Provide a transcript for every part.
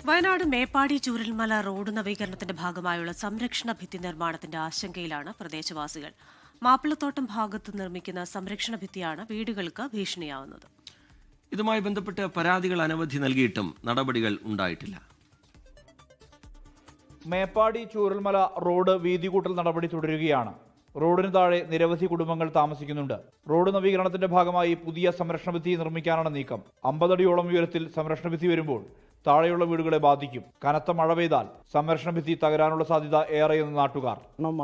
Wayanad Meppadi Chooralmala road നവീകരണത്തിന്റെ ഭാഗമായുള്ള സംരക്ഷണ ഭിത്തി നിർമ്മാണത്തിന്റെ ആശങ്കയിലാണ് പ്രദേശവാസികൾ. മാപ്പിളത്തോട്ടം ഭാഗത്ത് നിർമ്മിക്കുന്ന സംരക്ഷണ ഭിത്തിയാണ് വീടുകൾക്ക് ഭീഷണിയാവുന്നത്. ഇതുമായി ബന്ധപ്പെട്ട് പരാതികൾ അനവധി നൽകിയിട്ടും നടപടികൾ ഉണ്ടായിട്ടില്ല. മേപ്പാടി ചൂരൽമല റോഡ് വീതികൂട്ടൽ നടപടി തുടരുകയാണ്. റോഡിന് താഴെ നിരവധി കുടുംബങ്ങൾ താമസിക്കുന്നുണ്ട്. റോഡ് നവീകരണത്തിന്റെ ഭാഗമായി പുതിയ സംരക്ഷണ ഭിത്തി നിർമ്മിക്കാനാണ് നീക്കം. 50 അടിയോളം ഉയരത്തിൽ സംരക്ഷണ ഭിത്തി വരുമ്പോൾ താഴെയുള്ള വീടുകളെ ബാധിക്കും. കനത്ത മഴ പെയ്താൽ സംരക്ഷണ ഭിത്തി തകരാനുള്ള സാധ്യത ഏറെയെന്ന് നാട്ടുകാർ.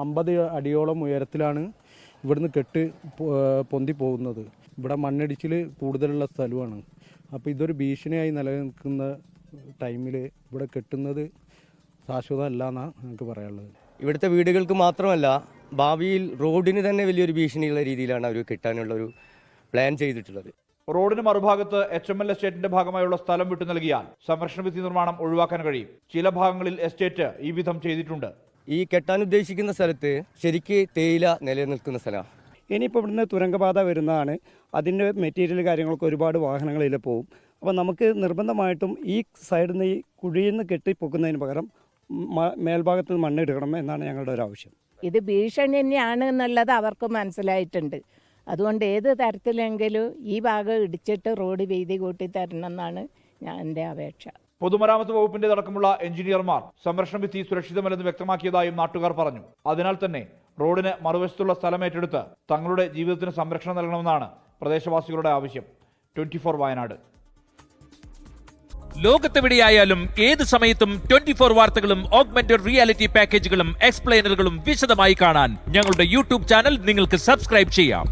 50 അടിയോളം ഉയരത്തിലാണ് ഇവിടുന്ന് കെട്ട് പൊന്തി പോകുന്നത്. ഇവിടെ മണ്ണിടിച്ചിൽ കൂടുതലുള്ള സ്ഥലമാണ്. അപ്പോൾ ഇതൊരു ഭീഷണിയായി നിലനിൽക്കുന്ന ടൈമിൽ ഇവിടെ കെട്ടുന്നത് ശാശ്വതമല്ല എന്നാണ് നമുക്ക് പറയാനുള്ളത്. ഇവിടുത്തെ വീടുകൾക്ക് മാത്രമല്ല, ഭാവിയിൽ റോഡിന് തന്നെ വലിയൊരു ഭീഷണിയുള്ള രീതിയിലാണ് അവർ കെട്ടാനുള്ള ഒരു പ്ലാൻ ചെയ്തിട്ടുള്ളത്. റോഡിന് മറുഭാഗത്ത് HML എസ്റ്റേറ്റിന്റെ ഭാഗമായുള്ള സ്ഥലം വിട്ടു നൽകിയാൽ സംരക്ഷണ ഭിത്തി നിർമ്മാണം ഒഴിവാക്കാൻ കഴിയും. ചില ഭാഗങ്ങളിൽ എസ്റ്റേറ്റ് ഈ വിധം ചെയ്തിട്ടുണ്ട്. ഈ കെട്ടാൻ ഉദ്ദേശിക്കുന്ന സ്ഥലത്ത് ശരിക്ക് തേയില നിലനിൽക്കുന്ന സ്ഥലമാണ്. ഇനിയിപ്പോൾ ഇവിടുന്ന് തുരങ്കപാത വരുന്നതാണ്. അതിൻ്റെ മെറ്റീരിയൽ കാര്യങ്ങളൊക്കെ ഒരുപാട് വാഹനങ്ങളിൽ പോകും. അപ്പോൾ നമുക്ക് നിർബന്ധമായിട്ടും ഈ സൈഡിൽ നിന്ന് ഈ കുഴിയിൽ നിന്ന് കെട്ടിപ്പൊക്കുന്നതിന് പകരം മേൽഭാഗത്ത് മണ്ണിടണം എന്നാണ് ഞങ്ങളുടെ ഒരു ആവശ്യം. ഇത് ഭീഷണി തന്നെയാണ് എന്നുള്ളത് അവർക്ക് മനസ്സിലായിട്ടുണ്ട്. അതുകൊണ്ട് ഏത് തരത്തിലെങ്കിലും ഈ ഭാഗം ഇടിച്ചിട്ട് റോഡ് വീതി കൂട്ടി തരണം എന്നാണ് എൻ്റെ അപേക്ഷ. പൊതുമരാമത്ത് വകുപ്പിന്റെ അടക്കമുള്ള എഞ്ചിനീയർമാർ സംരക്ഷണ ഭിത്തി സുരക്ഷിതമല്ലെന്ന് വ്യക്തമാക്കിയതായും നാട്ടുകാർ പറഞ്ഞു. അതിനാൽ തന്നെ റോഡിന് മറുവശത്തുള്ള സ്ഥലം ഏറ്റെടുത്ത് തങ്ങളുടെ ജീവിതത്തിന് സംരക്ഷണം നൽകണമെന്നാണ് പ്രദേശവാസികളുടെ ആവശ്യം. 24 വയനാട്. ലോകത്തെവിടെയായാലും ഏത് സമയത്തും 24 വാർത്തകളും ഓഗ്മെന്റഡ് റിയാലിറ്റി പാക്കേജുകളും എക്സ്പ്ലെയിനറുകളും വിശദമായി കാണാൻ ഞങ്ങളുടെ യൂട്യൂബ് ചാനൽ നിങ്ങൾക്ക് സബ്സ്ക്രൈബ് ചെയ്യാം.